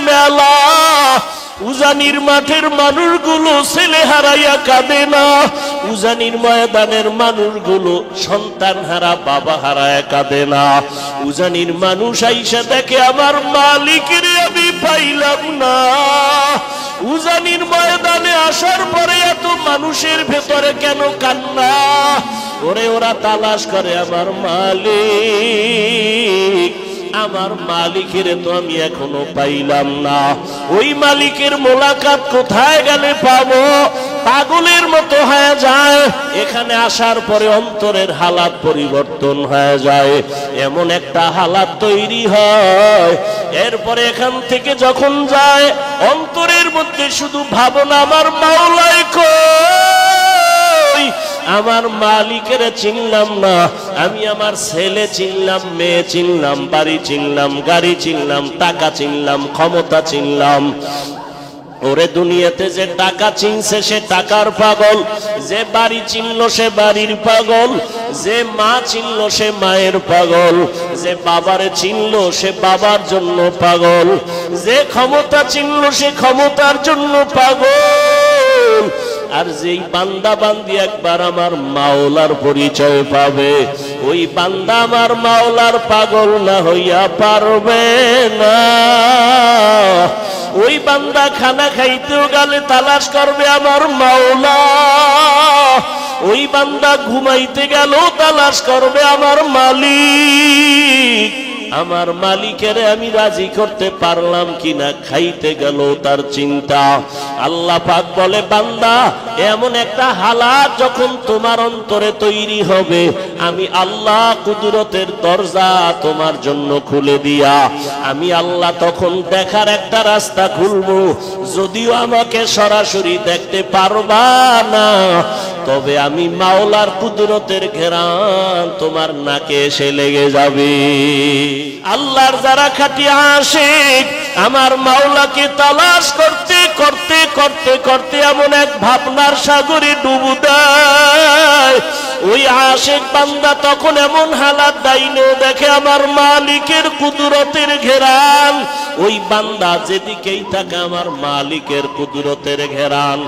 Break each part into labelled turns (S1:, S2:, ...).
S1: মেলা। উজানির মাঠের মানুষগুলো ছেলে হারাইয়া কাঁদে না, উজানির ময়দানের মানুষগুলো সন্তান হারা বাবা হারায় কাঁদে না। উজানির মানুষ আইসা দেখে আমার মালিকের আমি পাইলাম না। উজানির ময়দানে আসার পরে এত মানুষের ভেতরে কেন কান্না? ওরে ওরা তালাশ করে আমার মালিক, আমার মালিকের তো আমি এখনো পাইলাম না। ওই মালিকের মোলাকাত কোথায় গেলে পাবো? পাগলের মতো হয়ে যায়। এখানে আসার পরে অন্তরের হালাত পরিবর্তন হয়ে যায়, এমন একটা হালাত তৈরি হয়। এরপরে এখান থেকে যখন যায় অন্তরের মধ্যে শুধু ভাবনা আমার মাওলাই কই, আমার মালিকের চিনলাম না। আমি আমার ছেলে চিনলাম, মেয়ে চিনলাম, বাড়ি চিনলাম, গাড়ি চিনলাম, টাকা চিনলাম, ক্ষমতা চিনলাম। ওরে দুনিয়াতে যে টাকা চিনছে সে টাকার পাগল, যে বাড়ি চিনল সে বাড়ির পাগল, যে মা চিনল সে মায়ের পাগল, যে বাবারে চিনল সে বাবার জন্য পাগল, যে ক্ষমতা চিনল সে ক্ষমতার জন্য পাগল। আর যেই বান্দা বান্দি একবার আমার মাওলার পরিচয় পাবে, ওই বান্দা আমার মাওলার পাগল না হইয়া পারবে না। ওই বান্দা খানা খাইতেও গেলে তালাশ করবে আমার মাওলা, ওই বান্দা ঘুমাইতে গেলেও তালাশ করবে আমার মালিক। আমার মালিকের আমি রাজি করতে পারলাম কিনা খাইতে গেল তার চিন্তা। আল্লাহ পাক বলে, বান্দা এমন একটা হালাত যখন তোমার অন্তরে তৈরি হবে, আমি আল্লাহ কুদরতের দরজা তোমার জন্য খুলে দিয়া আমি আল্লাহ তখন দেখার একটা রাস্তা খুলবো। যদিও আমাকে সরাসরি দেখতে পারবা না, তবে আমি মাওলার কুদরতের ঘেরান তোমার নাকে এসে লেগে যাবে। আল্লাহর যারা খাঁটি আশিক আমার মাওলাকে তালাশ করতে করতে করতে করতে এমন এক ভাবনার সাগরে ডুবু দেয়। ওই আশিক বান্দা তখন এমন হালাত দাইনেও দেখে আমার মালিকের কুদরতের ঘেরান। ওই বান্দা যেদিকেই থাকে আমার মালিকের কুদরতের ঘেরান।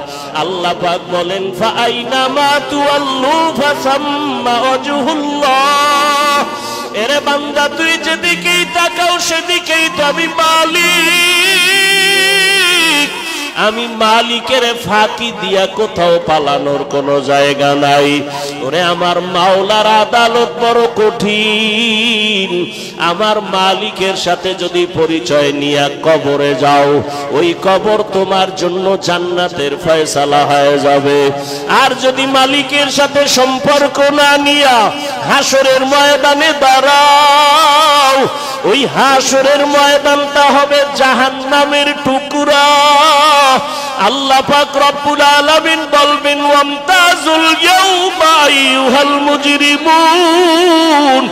S1: আল্লাহ পাক বলেন, ফাআইনামা তুওয়াল্লু ফাসাম্মা ওয়াজহুল্লাহ। এরে বান্দা তুই যেদিকেই তাকাও সেদিকেই তো আমি মালিক। আমি মালিকের ফাঁকি দিয়া কোথাও পালানোর কোনো জায়গা নাই। ওরে আমার মাওলার আদালত বড় কঠিন। আমার মালিকের সাথে যদি পরিচয় নিয়ে কবরে যাও, ওই কবর তোমার জন্য জান্নাতের ফয়সালা হয়ে যাবে। আর যদি মালিকের সাথে সম্পর্ক না নিয়া হাসরের ময়দানে দাঁড়াও, ওই হাসরের ময়দানটা হবে জাহান্নামের টুকরা। আল্লাহ পাক রব্বুল আলামিন বলবেন, ওয়ামতাজুল ইয়াউমা আইয়ুহাল মুজরিমুন।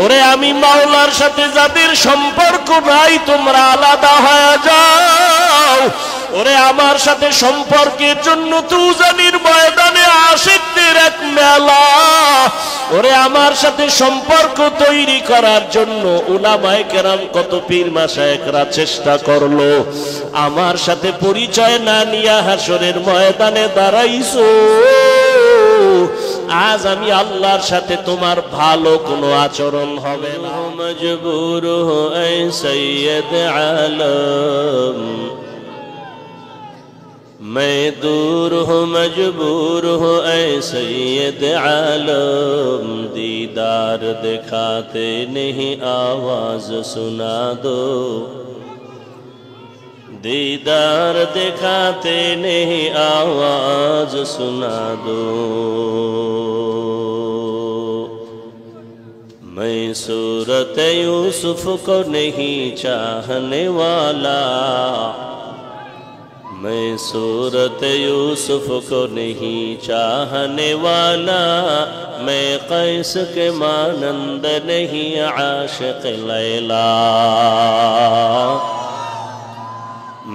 S1: ওরে আমি মাওলার সাথে যাদের সম্পর্ক নাই তোমরা আলাদা হয়ে যাও। ওরে আমার সাথে সম্পর্কের জন্য তুজানির ময়দানে আশিকদের এক মেলা। ওরে আমার সাথে সম্পর্ক তৈরি করার জন্য উলামায়ে কেরাম কত পীর মাশায়েখরা চেষ্টা করলো। আমার সাথে পরিচয় না নিয়ে হাসরের ময়দানে দাঁড়াইছো। আজ আমি আল্লাহর সাথে তোমার ভালো কোনো আচরণ হবে না। মজবুর হো এ সৈয়দ আলম, मैं दूर हूँ मजबूर हूँ ऐ सैयद आलम। दीदार दिखाते नहीं आवाज सुना दो, दीदार दिखाते नहीं आवाज सुना दो। मैं सूरत यूसुफ को नहीं चाहने वाला, मैं सूरत यूसुफ को नहीं चाहने वाला। मैं कैस के मानंद नहीं आशिक लैला,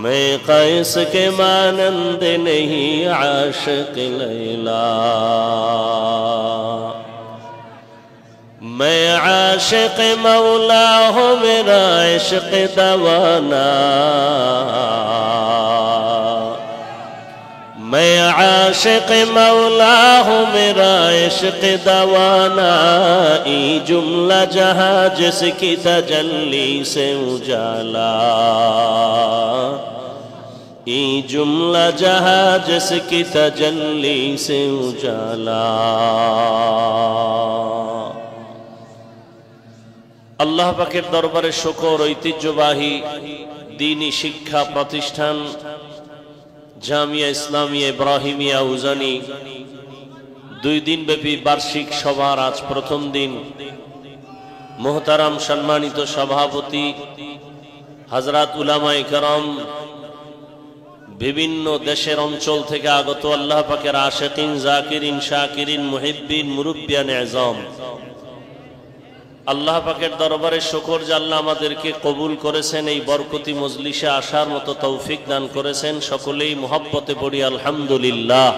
S1: मैं कैस के मानंद नहीं आशिक लैला। मैं आशिक मौला हूँ मेरा इश्क दवाना, मैं आशिक मौला हूँ मेरा इश्क दवाना, ई जुमला जहाँ जिसकी तजल्ली से उजाला, ई जुमला जहाँ जिसकी तजल्ली से उजाला। আল্লাহ পাকের দরবারে শুকর, ঐতিহ্যবাহী দ্বীনি শিক্ষা প্রতিষ্ঠান জামিয়া ইসলামিয়া ইব্রাহিমিয়া উজানি 2 দিনব্যাপী বার্ষিক সভার আজ প্রথম দিন। মুহতারাম সম্মানিত সভাপতি হযরত উলামায়ে কেরাম, বিভিন্ন দেশের অঞ্চল থেকে আগত আল্লাহ পাকের আশিকিন, জাকিরিন, শাকিরিন, মুহিব্বিন, মুরব্বিয়ান আযম, আল্লাহ পাকের দরবারে শুকর যে আল্লাহ আমাদেরকে কবুল করেছেন, এই বরকতি মজলিসে আসার মতো তৌফিক দান করেছেন। সকলেই মুহাব্বতে পড়ি আলহামদুলিল্লাহ।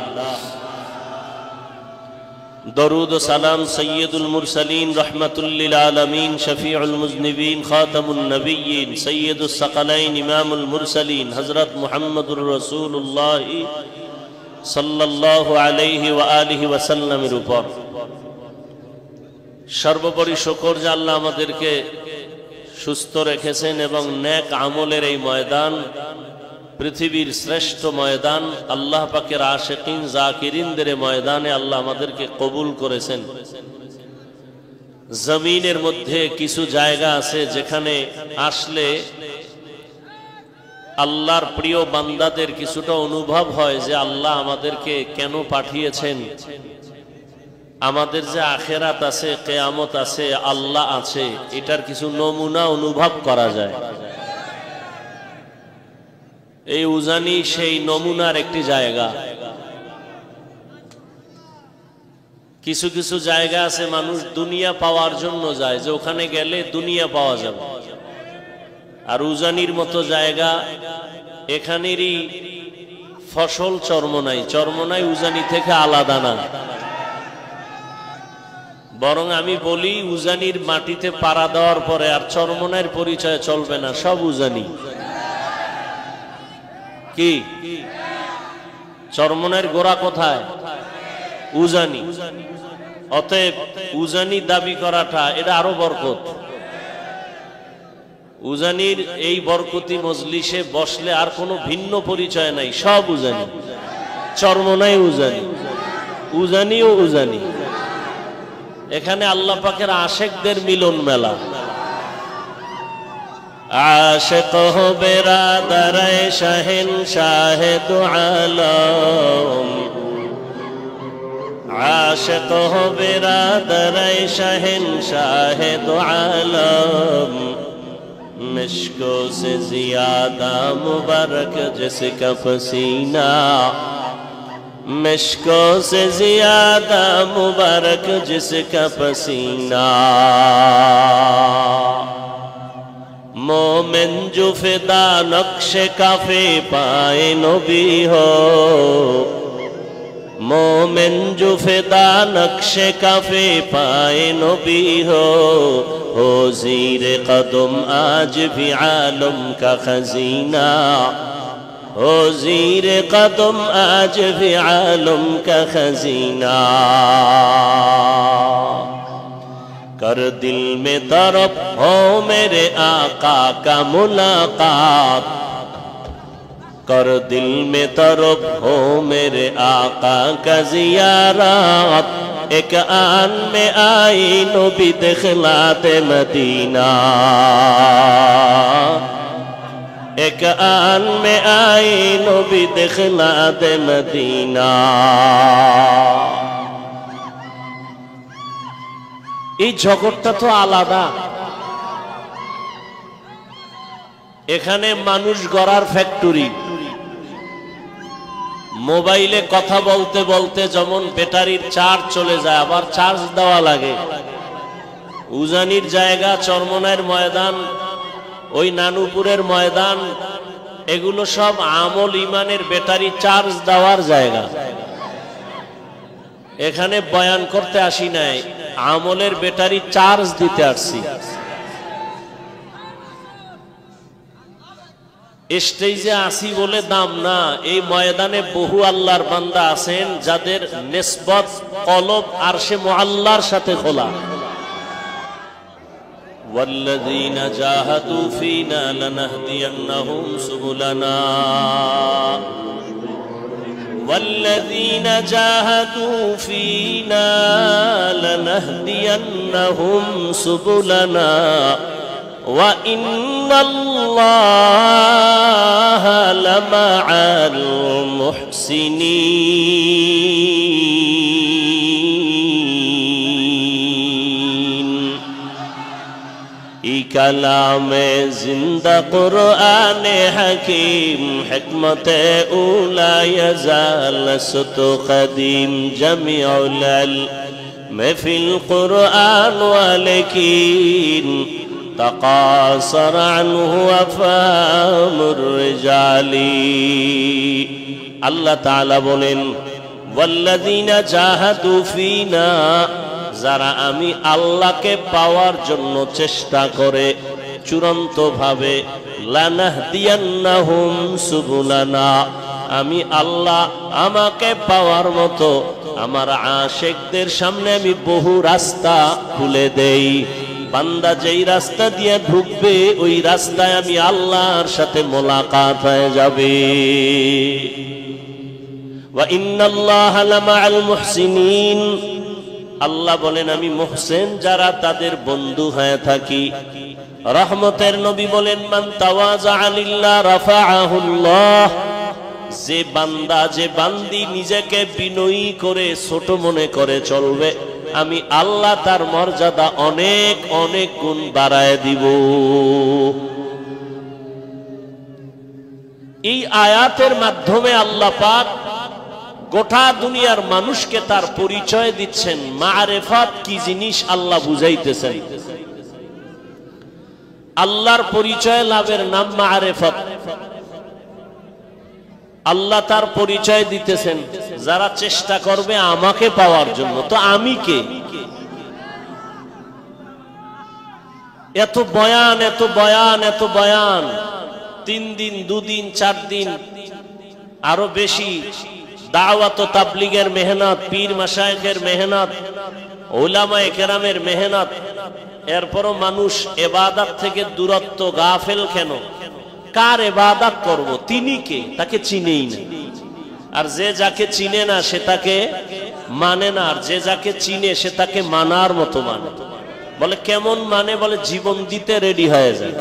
S1: দরুদ ও সালাম সৈয়দুল মুরসালিন রাহমাতুল লিল আলামিন, শফিউল মুজনিবিন, খাতামুন নবিয়্যিন, সৈয়দুস সাকালাইন, ইমামুল মুরসালিন হযরত মুহাম্মদুর রাসূলুল্লাহ সাল্লাল্লাহু আলাইহি ওয়া আলিহি ওয়াসাল্লামের উপর সর্বোপরি শুকর যে আল্লাহ আমাদেরকে সুস্থ রেখেছেন এবং নেক আমলের এই ময়দান, পৃথিবীর শ্রেষ্ঠ ময়দান, আল্লাহ পাকের আশিকিন জাকিরিনদের ময়দানে আল্লাহ আমাদেরকে কবুল করেছেন। জমিনের মধ্যে কিছু জায়গা আছে যেখানে আসলে আল্লাহর প্রিয় বান্দাদের কিছুটা অনুভব হয় যে আল্লাহ আমাদেরকে কেন পাঠিয়েছেন, আমাদের যে আখেরাত আছে, কিয়ামত আছে, আল্লাহ আছে, এটার কিছু নমুনা অনুভব করা যায়। এই উজানি সেই নমুনার একটি জায়গা। কিছু কিছু জায়গা আছে মানুষ দুনিয়া পাওয়ার জন্য যায়, যে ওখানে গেলে দুনিয়া পাওয়া যাবে। আর উজানির মতো জায়গা, এখানেরই ফসল চরমনাই, চরমনাই উজানি থেকে আলাদা না। বরং আমি বলি উজানির মাটিতে পাড়া দেওয়ার পরে আর চরমনাইয়ের পরিচয় চলবে না, সব উজানি। কি চরমনাইয়ের গোড়া কোথায়? উজানি। অতএব উজানি দাবি করাটা এটা আরো বরকত। উজানির এই বরকতি মজলিসে বসলে আর কোনো ভিন্ন পরিচয় নাই, সব উজানি। চরমনাই উজানি, উজানিও উজানি। এখানে আল্লাহ পাকের আশিকদের মিলন মেলা। आशिक हो बिरादर शहंशाह दो आलम, आशिक हो बिरादर शहंशाह दो आलम, मिश्को से ज्यादा मुबारक जिसका पसीना, मिश्को से ज्यादा मुबारक जिसका पसीना, मोमिन जो फिदा नक्श काफे पाए नबी हो, मोमिन जो फिदा नक्श काफे पाए नबी हो जीर कदम आज भी आलम का खजीना, हो जीर कदम आज भी आलम का खजीना। कर दिल में तरफ हो मेरे आका का मुलाकात, कर दिल में तरफ हो मेरे आका का जियारत, एक आन में आई नबी दिखलात मदीना, एक आन में आई नबी दिखलात मदीना। এই জগৎটা তো আলাদা। এখানে মানুষ গড়ার ফ্যাক্টরি। মোবাইলে কথা বলতে বলতে যেমন ব্যাটারির চার্জ চলে যায়, আবার চার্জ দেওয়া লাগে। উজানির জায়গা, চরমনাইয়ের ময়দান, ওই নানুপুরের ময়দান, এগুলো সব আমল ইমানের ব্যাটারি চার্জ দেওয়ার জায়গা। এখানে বয়ান করতে আসি নাই, আমলের ব্যাটারি চার্জ দিতে আসছি। স্টেজে আসি বলে দাম না, এই ময়দানে বহু আল্লাহর বান্দা আছেন যাদের নিসবত কলব আরশে মুআল্লার সাথে খোলা। والذين جاهدوا فينا لنهدينهم سبلنا والذين جاهدوا فينا لنهدينهم سبلنا وإن الله لمع المحسنين। کلام زندہ قرآن حکیم حکمت اولا یزال ست قدیم جميع العلم فی القرآن ولكن تقاصر عنه أفهام الرجال۔ আল্লাহ তাআলা বলেন ওয়াল্লাযীনা জাহাদু ফীনা, যারা আমি আল্লাহকে পাওয়ার জন্য চেষ্টা করে চূড়ান্ত ভাবে, লানাহদিয়ান্নাহুম সুবুলানা, আমি আল্লাহ আমাকে পাওয়ার মতো আমার আশিকদের সামনে আমি বহু রাস্তা খুলে দেই। বান্দা যেই রাস্তা দিয়ে ঢুকবে ওই রাস্তায় আমি আল্লাহর সাথে মোলাকাত হয়ে যাবে। ওয়া ইন্নাল্লাহা লামাআল মুহসিনিন, আল্লাহ বলেন আমি মুহসিন যারা তাদের বন্ধু হয়ে থাকি। রহমতের নবী বলেন মান তাওয়াজা লিল্লাহ রাফাআহুল্লাহ, যে বান্দা যে বান্দি নিজেকে বিনয়ী করে ছোট মনে করে চলবে আমি আল্লাহ তার মর্যাদা অনেক অনেক গুণ বাড়ায় দিব। এই আয়াতের মাধ্যমে আল্লাহ পাক গোটা দুনিয়ার মানুষকে তার পরিচয় দিচ্ছেন, মারেফাত কি জিনিস আল্লাহ বুঝাইতেছেন। আল্লাহর পরিচয় লাভের নাম মারেফাত। আল্লাহ তার পরিচয় দিতেছেন যারা চেষ্টা করবে আমাকে পাওয়ার জন্য। তো আমি কে? এত বয়ান এত বয়ান এত বয়ান, 3 দিন 2 দিন 4 দিন আরো বেশি দাওয়াত ও তাবলীগের মেহনত, পীর মাশায়েখের মেহনত, উলামায়ে কেরামের মেহনত, এরপরও মানুষ ইবাদত থেকে দূরত্ব, গাফেল কেন? কার ইবাদত করব? তিনি কে? তাকে চিনেই না। আর যে যাকে চিনে না সে তাকে মানে না, আর যে যাকে চিনে সে তাকে মানার মতো মানে। বলে কেমন মানে? বলে জীবন দিতে রেডি হয়ে যায়।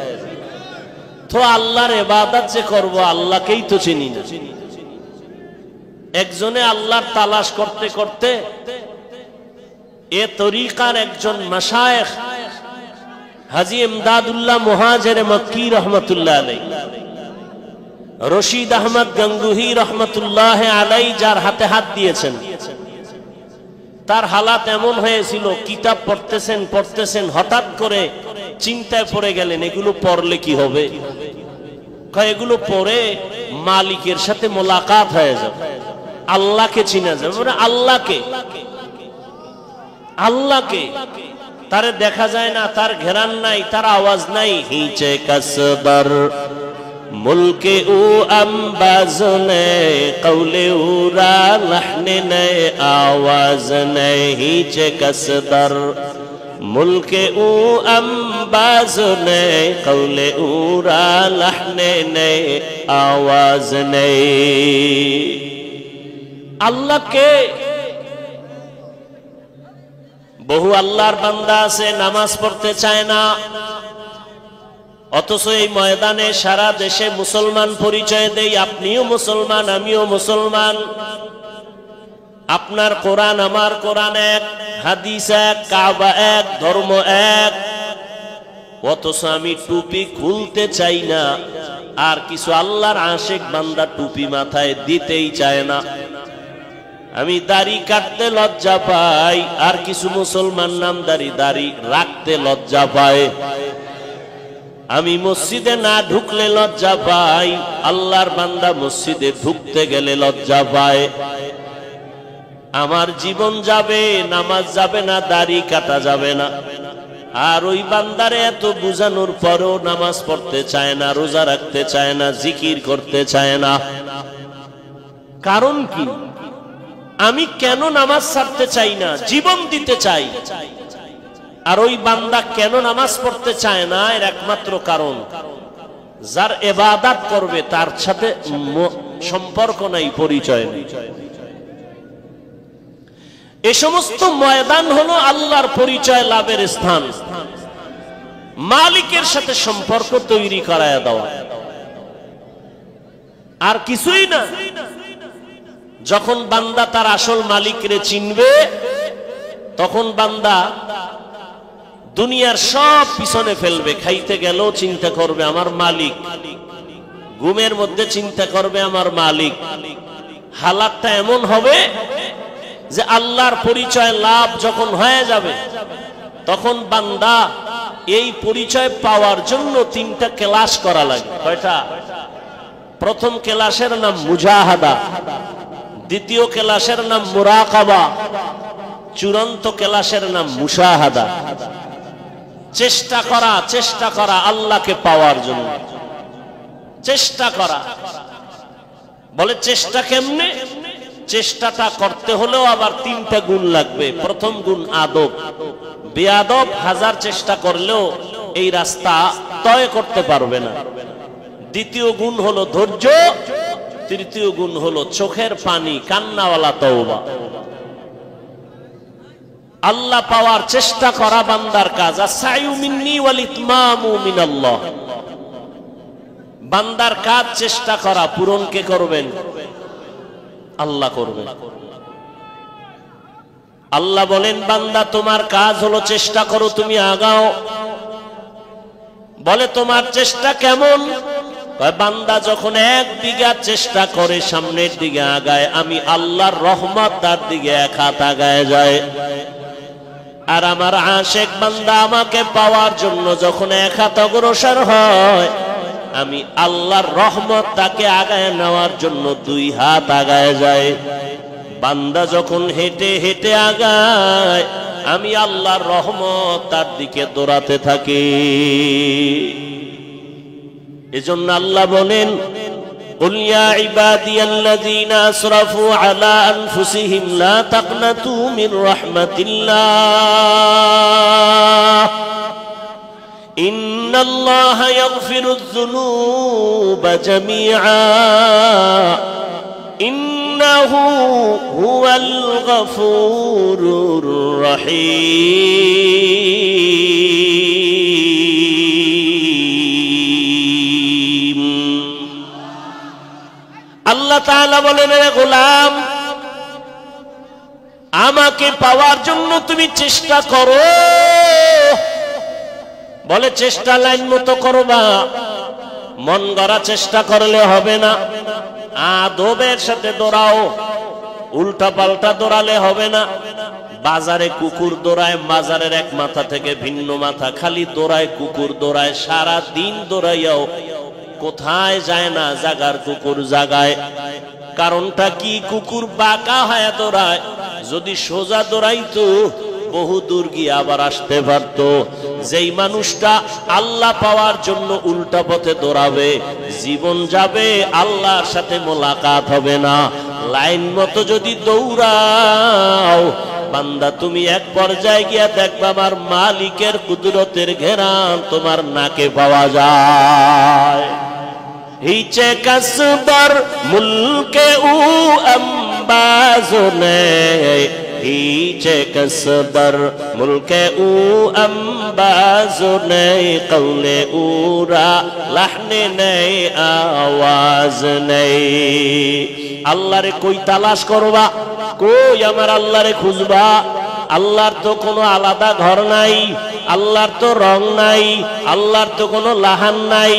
S1: তো আল্লাহর ইবাদত যে করব আল্লাহকেই তো চিনি না। একজনে আল্লাহর তালাশ করতে করতে এ তরিকার একজন মাশায়েখ হাজী ইমদাদুল্লাহ মুহাজিরে মক্কি রহমাতুল্লাহ আলাইহি, রশিদ আহমদ গঙ্গুহি রহমাতুল্লাহ আলাইহি যার হাতে হাত দিয়েছেন, তার হালাত এমন হয়েছিল কিতাব পড়তেছেন পড়তেছেন হঠাৎ করে চিন্তায় পড়ে গেলেন এগুলো পড়লে কি হবে। এগুলো পড়ে মালিকের সাথে মোলাকাত হয়ে যাবে, আল্লাহকে চিনা যাবে। আল্লাহকে আল্লাহকে তারে দেখা যায় না, তার ঘেরান নাই, তার আওয়াজ নাই। হিচে কাসবার মুলকে ও আম্বাজ নে কৌলে উরা লহনে নে আওয়াজ নে। হিচে কাসবার মুলকে ও আম্বাজ নে কৌলে উরা লহনে নে আওয়াজ নে। আল্লাহকে বহু আল্লাহর বান্দা আছে নামাজ পড়তে চায় না, অথচ এই ময়দানে সারা দেশে মুসলমান পরিচয় দেই। আপনিও মুসলমান, আমিও মুসলমান। আপনার কোরআন আমার কোরআন এক, হাদিস এক, কাবা এক, ধর্ম এক, অথচ আমি টুপি খুলতে চাই না। আর কিছু আল্লাহর আশিক বান্দা টুপি মাথায় দিতেই চায় না। আমি দাড়ি কাটতে লজ্জা পাই, আর কিছু মুসলমান নামদারি দাড়ি রাখতে লজ্জা পায়। আমি মসজিদে না ঢুকলে লজ্জা পাই, আল্লাহর বান্দা মসজিদে ঢুকতে গেলে লজ্জা পায়। আমার জীবন যাবে, নামাজ যাবে না, দাড়ি কাটা যাবে না। আর ওই বান্দারে এত বুঝানোর পরও নামাজ পড়তে চায় না, রোজা রাখতে চায় না, জিকির করতে চায় না। কারণ কি? আমি কেন নামাজ ছাড়তে চাই না, জীবন দিতে চাই। আর ওই বান্দা কেন নামাজ পড়তে চায় না, এর একমাত্র কারণ যার ইবাদত করবে তার সাথে সম্পর্ক নাই, পরিচয় নেই। এই সমস্ত ময়দান হলো আল্লাহর পরিচয় লাভের স্থান, মালিকের সাথে সম্পর্ক তৈরি করায় দেওয়া, আর কিছুই না। যখন বান্দা তার আসল মালিকরে চিনবে, তখন বান্দা দুনিয়ার সব পিছনে ফেলবে। খাইতে গেলেও চিন্তা করবে আমার মালিক, ঘুমের মধ্যে চিন্তা করবে আমার মালিক। হালাতটা এমন হবে যে আল্লাহর পরিচয় লাভ যখন হয়ে যাবে, তখন বান্দা এই পরিচয় পাওয়ার জন্য 3টা ক্লাস করা লাগে। কয়টা? প্রথম ক্লাসের নাম মুজাহাদা, দ্বিতীয় ক্লাসের নাম মুরাকাবা, চূড়ান্ত ক্লাসের নাম মুশাহাদা। চেষ্টা করা আল্লাহকে পাওয়ার জন্য, চেষ্টা করা। বলে চেষ্টা কেমনে? চেষ্টাটা করতে হলেও আবার 3টা গুণ লাগবে। প্রথম গুণ আদব। বেয়াদব হাজার চেষ্টা করলেও এই রাস্তা তয় করতে পারবে না। দ্বিতীয় গুণ হলো ধৈর্য। তৃতীয় গুণ হলো চোখের পানি, কান্নাওয়ালা তওবা। আল্লাহ পাওয়ার চেষ্টা করা বান্দার কাজ। আসাইউ মিন্নি ওয়াল ইতমামু মিনাল্লাহ। বান্দার কাজ চেষ্টা করা, পূরণ কে করবেন? আল্লাহ করবেন। আল্লাহ বলেন, বান্দা তোমার কাজ হলো চেষ্টা করো, তুমি আগাও। বলে তোমার চেষ্টা কেমন? বান্দা যখন 1 বিঘা চেষ্টা করে সামনের দিকে আগায়, আমি আল্লাহর রহমত তার দিকে 1 হাত আগায় যায়। আর আমার আশিক বান্দা আমাকে পাওয়ার জন্য যখন 1 হাত অগ্রসর হয়, আমি আল্লাহর রহমত তাকে আগায় নেওয়ার জন্য 2 হাত আগায় যায়। বান্দা যখন হেঁটে হেঁটে আগায়, আমি আল্লাহর রহমত তার দিকে দৌড়াতে থাকি। এজন্য আল্লাহ বলেন, কুল ইয়া ইবাদিয়াল্লাযীনা আসরাফু আলা আনফুসিহিম লা তাকনাতু মির রাহমাতিল্লাহ ইন্নাল্লাহা ইয়াগফিরুয যুনুবা জামিআ ইন্নাহু হুয়াল গফুরুর রহিম। আল্লাহ তাআলা বলেন, রে গোলাম, আমাকে পাওয়ার জন্য তুমি চেষ্টা করো। বলে চেষ্টা লাইন মতো করবা, মন গড়া চেষ্টা করলে হবে না। আদবের সাথে দৌড়াও, উল্টা পাল্টা দৌড়ালে হবে না। বাজারে কুকুর দৌড়ায়, বাজারের এক মাথা থেকে ভিন্ন মাথা খালি দৌড়ায়, কুকুর দৌড়ায়, সারা দিন দৌড়াইয়াও কোথায় যায় না, জাগার কুকুর জাগায়। কারণটা কি? কুকুর বাঁকা হয়ে দৌড়ায়। যদি সোজা দৌড়াইতো বহু দূর গিয়ে আবার আসতে পারত। যেই মানুষটা আল্লাহ পাওয়ার জন্য উল্টা পথে দৌড়াবে, জীবন যাবে, আল্লাহর সাথে মোলাকাত হবে না। লাইন মতো যদি দৌড়াও বান্দা, তুমি এক পর্যায়ে গিয়া দেখবা আমার মালিকের কুদরতের ঘেরান তোমার নাকে পাওয়া যায়। হিচে কাসবার মুলকে উ আম্বাজনে, হিচে কাসবার মুলকে উ আম্বাজনে, কৌলে উরা লাহনে নেই, আওয়াজ নেই। আল্লাহরে কই তালাশ করবা? কই আমার আল্লাহরে খুঁজবা? আল্লাহর তো কোনো আলাদা ঘর নাই, আল্লাহর তো রং নাই, আল্লাহর তো কোনো লাহান নাই।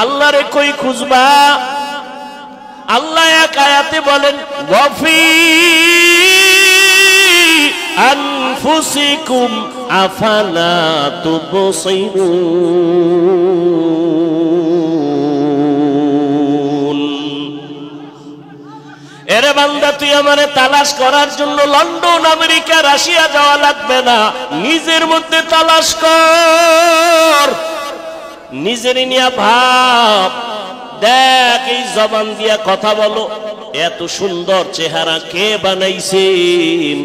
S1: আল্লাহরে কই খুঁজবা? আল্লাহ এক আয়াতে বলেন, ওয়াফি আনফুসিকুম আফালা তুবসিরুন। এরে বান্দা তুই আমারে তালাশ করার জন্য লন্ডন আমেরিকা রাশিয়া যাওয়া লাগবে না, নিজের মধ্যে তালাশ কর, নিজের নিয়ে ভাব। দেখ এই জবান দিয়া কথা বলো, এত সুন্দর চেহারা কে বানাইছেন?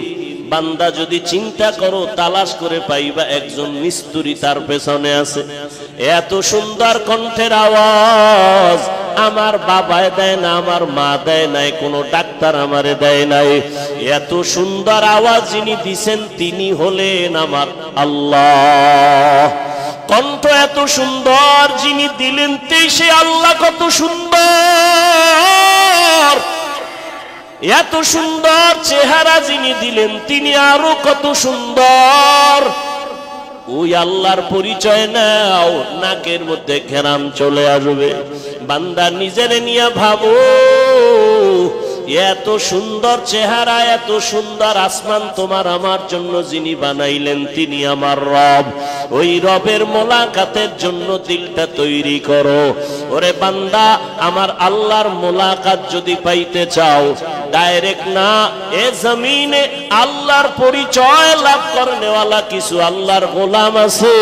S1: বান্দা যদি চিন্তা করো তালাশ করে পাইবা একজন মিস্ত্রি তার পেছনে আছে। এত সুন্দর কণ্ঠের আওয়াজ আমার বাবায় দেয় না, আমার মা দেয় নাই, কোনো ডাক্তার আমারে দেয় নাই। এত সুন্দর আওয়াজ যিনি দিছেন তিনি হলেন আমার আল্লাহ। কণ্ঠ এত সুন্দর যিনি দিলেন সে আল্লাহ কত সুন্দর। এত সুন্দর চেহারা যিনি দিলেন তিনি আরো কত সুন্দর। ওই আল্লাহর পরিচয় নাও, নাকের মধ্যে ঘেরাম চলে আসবে। বান্দা নিজের নিয়ে ভাবো, এত সুন্দর চেহারা, এত সুন্দর আসমান তোমার আমার জন্য যিনি বানাইলেন তিনি আমার রব। ওই রবের মোলাকাতের জন্য দিলটা তৈরি করো। ওরে বান্দা, আমার আল্লাহর মোলাকাত যদি পাইতে চাও, ডাইরেক্ট না, এ জমিনে আল্লাহর পরিচয় লাভ করনেওয়ালা কিছু আল্লাহর গোলাম আছে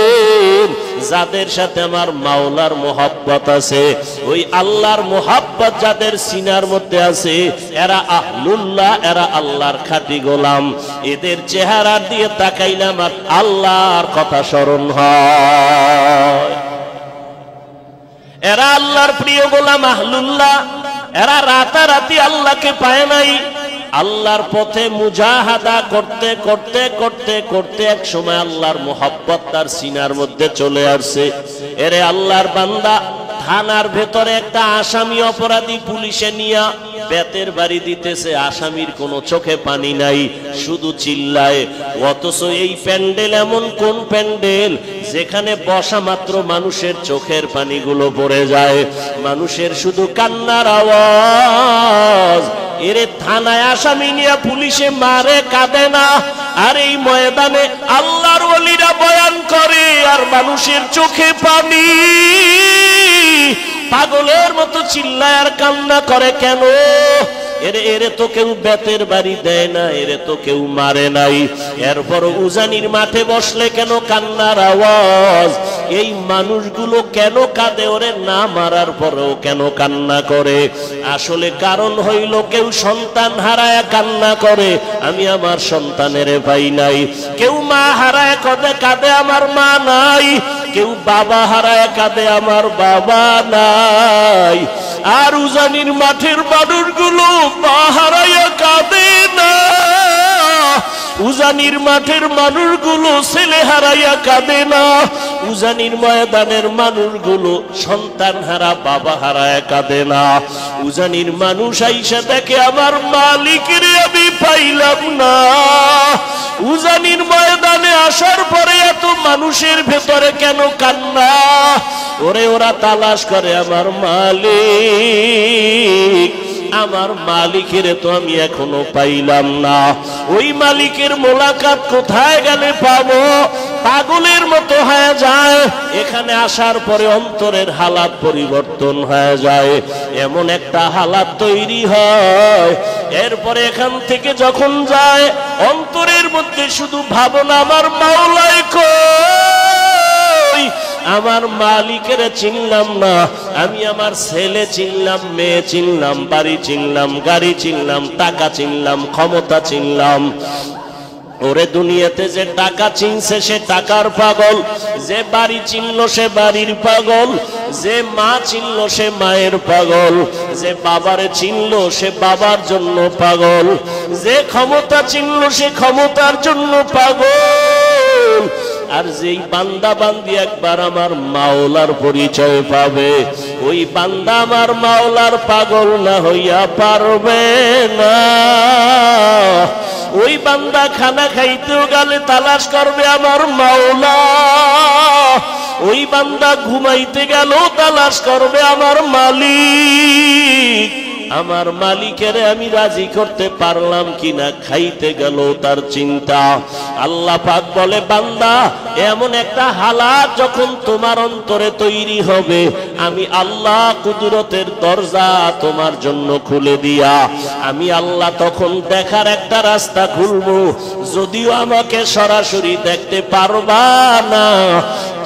S1: যাদের সাথে আমার মাওলার মোহাব্বত আছে। ওই আল্লাহর মোহাব্বত যাদের সিনার মধ্যে আছে এরা আহলুল্লাহ, এরা আল্লাহর খাঁটি গোলাম। এদের চেহারা দিয়ে তাকাইলে আমার আল্লাহর কথা স্মরণ হয়। এরা আল্লাহর প্রিয় গোলাম, আহলুল্লাহ। এরা রাতারাতি আল্লাহকে পায় নাই, আল্লাহর পথে মুজাহাদা করতে করতে করতে করতে এক সময় আল্লাহর মোহাব্বত তার সিনার মধ্যে চলে আসছে। এরে আল্লাহর বান্দা, থানার ভেতরে একটা আসামি অপরাধী পুলিশে নিয়া বেতের বাড়ি দিতেছে, আসামির কোনো চোখে পানি নাই, শুধু চিল্লায়। অথচ এই প্যান্ডেল এমন কোন প্যান্ডেল যেখানে বসা মাত্র মানুষের চোখের পানিগুলো পড়ে যায়, মানুষের শুধু কান্নার আওয়াজ। এরে থানায় আসামি নিয়ে পুলিশে মারে, কাঁদে না। আর এই ময়দানে আল্লাহর ওলিরা বয়ান করে আর মানুষের চোখে পানি, পাগলের মতো চিল্লায় আর কান্না করে। কেন? এরে তো কেউ বেতের বাড়ি দেয় না, এরে তো কেউ মারে নাই, এরপর উজানির মাঠে বসলে কেন কান্নার আওয়াজ? এই মানুষগুলো কেন কাঁদে? ওরে না মারার পরেও কেন কান্না করে? আসলে কারণ হইল কেউ সন্তান হারায় কান্না করে, আমি আমার সন্তানের পাই নাই। কেউ মা হারায় কাঁদে, আমার মা নাই। কেউ বাবা হারায় কাঁদে, আমার বাবা নাই। আর উজানির মাঠের মানুষগুলো মা হারায় কাঁদে না, উজানির মাঠের মানুষগুলো ছেলে হারাইয়া কাঁদে না, উজানির ময়দানের মানুষগুলো সন্তান হারা বাবা হারায় কাঁদে না। উজানির মানুষ আইসা দেখে আমার মালিকের আমি পাইলাম না। উজানির ময়দানে আসার পরে এত মানুষের ভেতরে কেন কান্না? ওরে ওরা তালাশ করে আমার মালিক, আমার মালিকের তো আমি এখনো পাইলাম না। ওই মালিকের মোলাকাত কোথায় গেলে পাবো? পাগলের মতো হয়ে যায়। এখানে আসার পরে অন্তরের হালাত পরিবর্তন হয়ে যায়, এমন একটা হালাত তৈরি হয়। এরপরে এখান থেকে যখন যায় অন্তরের মধ্যে শুধু ভাবনা, আমার মাওলাই কই? আমার মালিকের চিনলাম না। আমি আমার ছেলে চিনলাম, মেয়ে চিনলাম, বাড়ি চিনলাম, গাড়ি চিনলাম, টাকা চিনলাম, ক্ষমতা চিনলাম। ওরে দুনিয়াতে যে টাকা চিনছে সে টাকার পাগল, যে বাড়ি চিনল সে বাড়ির পাগল, যে মা চিনল সে মায়ের পাগল, যে বাবারে চিনল সে বাবার জন্য পাগল, যে ক্ষমতা চিনল সে ক্ষমতার জন্য পাগল। আর যেই বান্দা বান্দি একবার আমার মাওলার পরিচয় পাবে, ওই বান্দা আমার মাওলার পাগল না হইয়া পারবে না। ওই বান্দা খানা খাইতেও গেলে তালাশ করবে আমার মাওলা, ওই বান্দা ঘুমাইতে গেলেও তালাশ করবে আমার মালিক। আমার মালিকের আমি রাজি করতে পারলাম কিনা খাইতে গেল তার চিন্তা। আল্লাহ পাক বলে, বান্দা এমন একটা হালাত যখন তোমার অন্তরে তৈরি হবে, আমি আল্লাহ কুদরতের দরজা তোমার জন্য খুলে দিয়া আমি আল্লাহ তখন দেখার একটা রাস্তা খুলবো। যদিও আমাকে সরাসরি দেখতে পারবা না,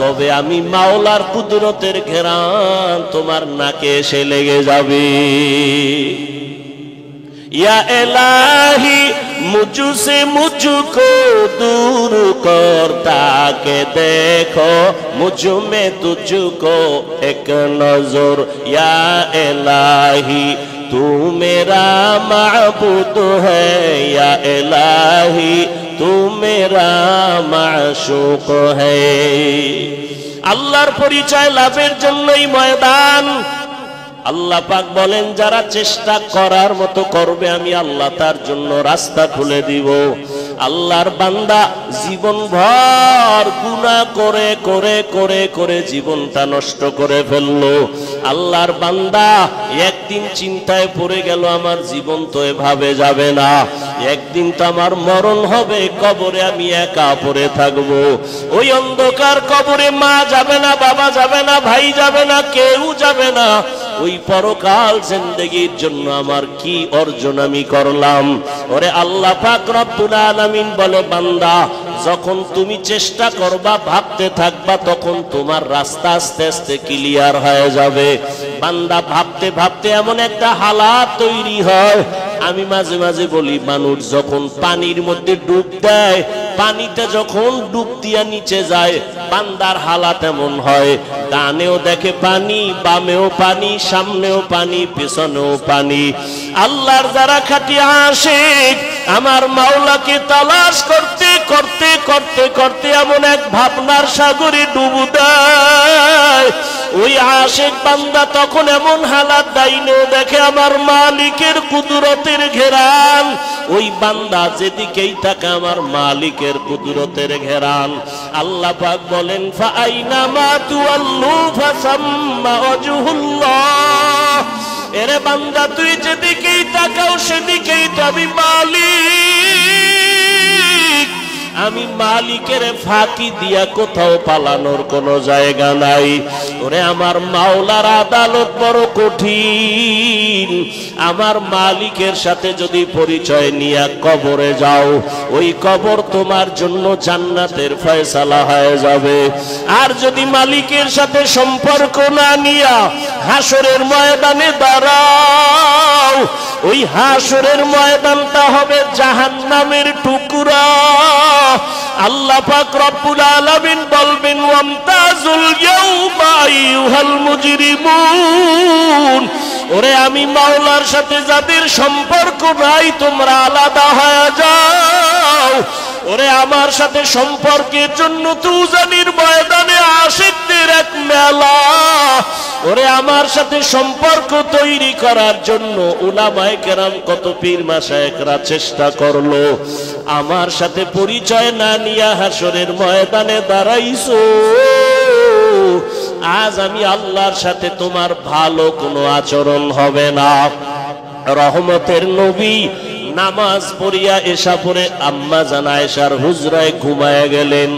S1: তবে আমি মাওলার কুদরতের ঘেরান তোমার নাকে এসে লেগে যাবে। या इलाही मुझसे मुझको दूर करता के देखो मुझ में तुझको एक नजर। या इलाही तू मेरा माबूद है, या इलाही तू मेरा माशूक है। আল্লাহর পরিচয় লাভের জন্যই ময়দান। আল্লাহ পাক বলেন যারা চেষ্টা করার মতো করবে আমি আল্লাহ তার জন্য রাস্তা খুলে দিব। আল্লাহর বান্দা জীবনভর গুনাহ করে করে করে করে জীবনটা নষ্ট করে ফেললো। আল্লাহর বান্দা একদিন চিন্তায় পড়ে গেল আমার জীবন তো এভাবে যাবে না, একদিন তো আমার মরণ হবে, কবরে আমি একা পড়ে থাকবো। ওই অন্ধকার কবরে মা যাবে না, বাবা যাবে না, ভাই যাবে না, কেউ যাবে না। ওই পরকাল জিন্দেগির জন্য আমার কি অর্জন আমি করলাম? ওরে আল্লাহ পাক রব্বুল আলামিন বলে বান্দা যখন তুমি চেষ্টা করবা ভাবতে থাকবা তখন তোমার রাস্তা আস্তে আস্তে ক্লিয়ার হয়ে যাবে। বান্দা ভাবতে ভাবতে এমন একটা হালাত তৈরি হয়, আমি মাঝে মাঝে বলি মানুষ যখন পানির মধ্যে ডুব দেয়, পানিতে যখন ডুব দিয়া নিচে যায় বান্দার হালাত এমন হয়, ডানেও দেখে পানি, বামেও পানি, সামনেও পানি, পেছনেও পানি। আল্লাহর যারা খাঁটি আশিক আমার মাওলাকে তালাশ করতে করতে করতে করতে এমন এক ভাবনার সাগরে ডুব দেয়, ওই আশিক বান্দা তখন এমন হালাত ডাইনেও দেখে আমার মালিকের কুদরতের ঘেরান। ওই বান্দা যেদিকেই থাকে আমার মালিকের কুদরতের ঘেরান। আল্লাহ পাক বলেন ফাআইনামা তুওয়াল্লু ফাসাম্মা ওয়াজহুল্লাহ। এরে বান্দা তুই যেদিকেই তাকাও সেদিকেই তো আমি মালিক। আমি মালিকের ফাঁকি দিয়া কোথাও পালানোর কোনো জায়গা নাই। ওরে আমার মাওলার আদালত বড় কঠিন। আমার মালিকের সাথে যদি পরিচয় নিয়ে কবরে যাও, ওই কবর তোমার জন্য জান্নাতের ফয়সালা হয়ে যাবে। আর যদি মালিকের সাথে সম্পর্ক না নিয়া হাসরের ময়দানে দাঁড়াও, ওই হাসরের ময়দানটা হবে জাহান্নামের টুকরা। আল্লাহ পাক রব্বুল আলামিন বলবেন ওয়ামতাজুল ইয়াউমা আইয়ুহাল মুজরিমুন। ওরে আমি মাওলার সাথে যাদের সম্পর্ক নাই তোমরা আলাদা হয়ে যাও। ওরে আমার সাথে সম্পর্কের জন্য তুজানির ময়দানে আশিকদের এক মেলা। ওরে আমার সাথে সম্পর্ক তৈরি করার জন্য উলামায়ে কেরাম কত পীর মাশায়েখরা চেষ্টা করলো, আমার সাথে পরিচয় না নিয়ে হাসরের ময়দানে দাঁড়াইছো। আজ আমি আল্লাহর সাথে তোমার ভালো কোনো আচরণ হবে না। রহমতের নবী নামাজ পড়িয়া এশা পড়ে আম্মা জান আয়েশার হুজরায় ঘুমায়া গেলেন।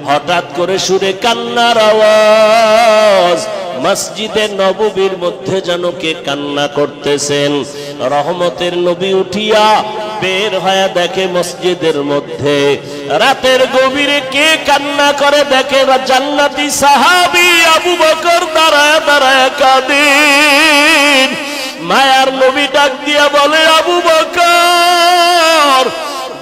S1: হঠাৎ করে সুরে কান্নার আওয়াজ, মসজিদে নববীর মধ্যে যেন কে কান্না করতেছেন। রহমতের নবী উঠিয়া বের হয়ে দেখে মসজিদের মধ্যে রাতের গভীরে কে কান্না করে দেখে জান্নাতি সাহাবী আবু বকর দাঁড়ায় দাঁড়ায় কাঁদেন। মায়ার নবী ডাক দিয়া বলে আবু বকর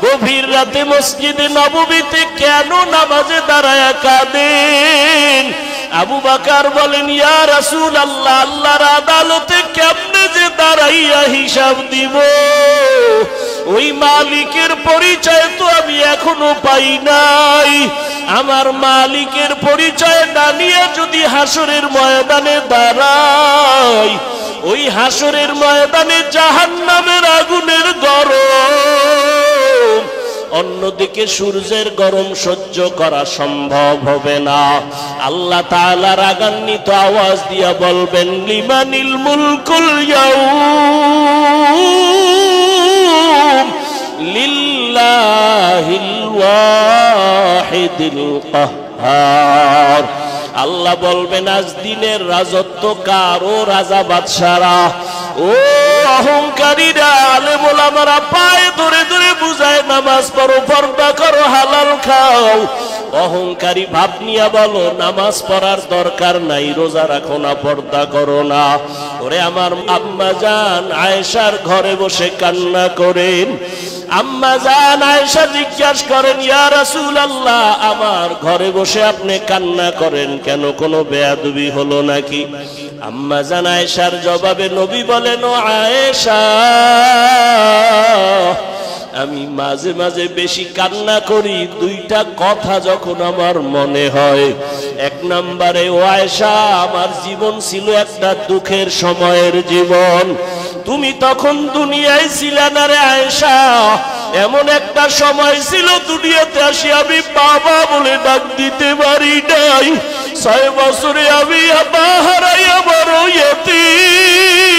S1: গভীর রাতে মসজিদে নববীতে কেন নামাজে দাঁড়ায় কাঁদেন? আবু বকর বলেন ইয়া রাসূলুল্লাহ আল্লাহর আদালতে কেমনে যে দাঁড়াইয়া হিসাব দিব, ওই মালিকের পরিচয় তো আমি এখনো পাই নাই। আমার মালিকের পরিচয় না নিয়ে যদি হাসরের ময়দানে দাঁড়াই, ওই হাসরের ময়দানে জাহান্নামের আগুনের গরম, অন্যদিকে সূর্যের গরম সহ্য করা সম্ভব হবে না। আল্লাহ তাআলা রাগান্বিত আওয়াজ দিয়া বলবেন লিমানিল মুলকুল ইয়াউম লিল্লাহিল ওয়াহিদিল কাহ্হার। আল্লাহ বলবেন আজ দিনের রাজত্ব কার? ও রাজা বাদশারা, ও অহংকারীরা, আলেম ওলামারা পায়ে ধরে ধরে বুঝায় নামাজ পড়ো, পর্দা করো, হালাল খাও। অহংকারী ভাব নিয়ে বলো নামাজ পড়ার দরকার নাই, রোজা রাখো না, পর্দা করো না। ওরে আমার আম্মা জান আয়েশার ঘরে বসে কান্না করেন। আম্মা জান আয়েশা জিজ্ঞাসা করেন, ইয়া রাসূলুল্লাহ, আমার ঘরে বসে আপনি কান্না করেন কেন? কোনো বেয়াদবি হলো নাকি? আম্মা জান আয়েশার জবাবে নবী বলেন, ও আয়েশা, আমি মাঝে মাঝে বেশি কান্না করি দুইটা কথা যখন আমার মনে হয়। এক নম্বরে, ও আয়েশা, আমার জীবন ছিল একটা দুঃখের সময়ের জীবন। তুমি তখন দুনিয়ায় ছিলে না রে আয়েশা। এমন একটা সময় ছিল দুনিয়াতে আসি আমি বাবা বলে ডাক দিতে পারি নাই। 6 বছরে আমি হারাইয়া বড় ইয়তীম।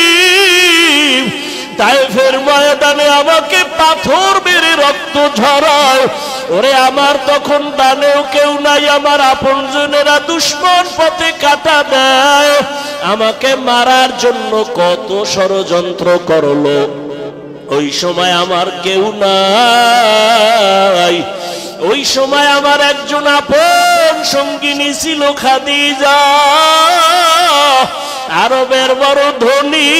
S1: তায়েফের ময়দানে আমাকে পাথর মেরে রক্ত ঝরায়। ওরে আমার তখন দানেও কেউ নাই, আমার আপনজনেরা দুশমন পথে কাটা দেয়। আমাকে মারার জন্য কত ষড়যন্ত্র করলো। ওই সময় আমার কেউ নাই। ওই সময় আমার একজন আপন সঙ্গিনী ছিল খাদিজা, আরবের বড় ধনী,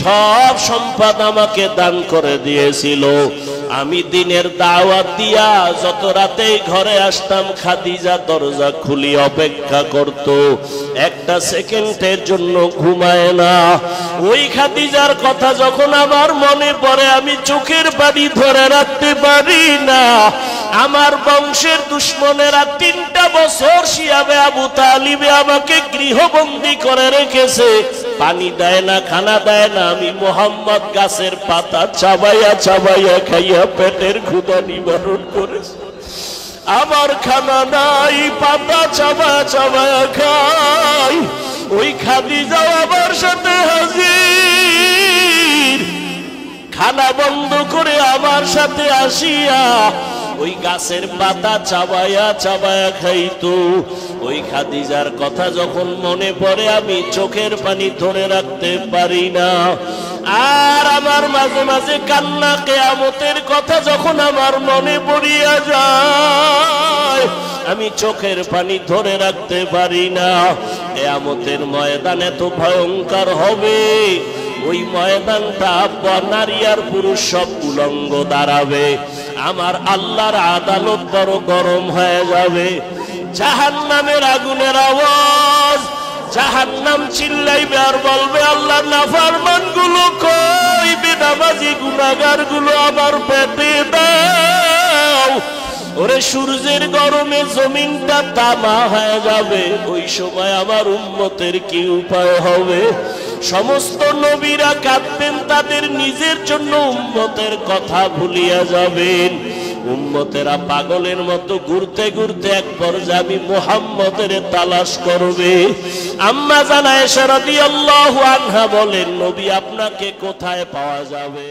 S1: সব সম্পদ আমাকে দান করে দিয়েছিল। আমি দিনের দাওয়াত দিয়া যত রাতে ঘরে আসতাম, খাদিজা দরজা খুলি অপেক্ষা করত, একটা সেকেন্ডের জন্য ঘুমায় না। ওই খাদিজার কথা যখন আমার মনে পড়ে আমি চোখের পানি ধরে রাখতে পারি না। আমার বংশের দুশমনেরা 3টা বছর শিয়াবে আবু তালিবে আমাকে গৃহবন্দী করে রেখেছে। পানি দেয় না, খানা দেয় না। আমি মোহাম্মদ গাছের পাতা চাবাইয়া চাবাইয়া খাইয়া পেটের ক্ষুধা নিবারণ করেছি। আমার খানা নাই, পাতা চাবায়া চাবায়া খাই। ওই খাদিজা আমার সাথে হাজির, খানা বন্ধ করে আমার সাথে আসিয়া ওই গাছের পাতা চাবায়া চাবায়া খাইতো। ওই খাদিজার কথা যখন মনে পড়ে আমি চোখের পানি ধরে রাখতে পারি না। আর আমার মাঝে মাঝে কান্না, কিয়ামতের কথা যখন আমার মনে পড়িয়া যায় আমি চোখের পানি ধরে রাখতে পারি না। কিয়ামতের ময়দান এত ভয়ঙ্কর হবে, ওই ময়দানটা নারী আর পুরুষ সব উলঙ্গ দাঁড়াবে। আমার আল্লাহর আদালত বড় গরম হয়ে যাবে। জাহান্নামের আগুনের আওয়াজ, জাহান্নাম চিল্লাইবে আর বলবে, আল্লাহ নাফরমান গুলো কই, বেনামাজি গুনাহগার গুলো আমার পেটে দাও। ওরে সূর্যের গরমে জমিনটা তামা হয়ে যাবে। ওই সময় আমার উম্মতের কি উপায় হবে? সমস্ত নবীরা কাঁদবেন, তাদের নিজের জন্য উম্মতের কথা ভুলিয়া যাবেন। উম্মতেরা পাগলের মতো ঘুরতে ঘুরতে এক পর্যায়ে আমি মুহাম্মদের তালাশ করবে। আম্মা জান আয়েশা রাদিয়াল্লাহু আনহা বলেন, নবী আপনাকে কোথায় পাওয়া যাবে?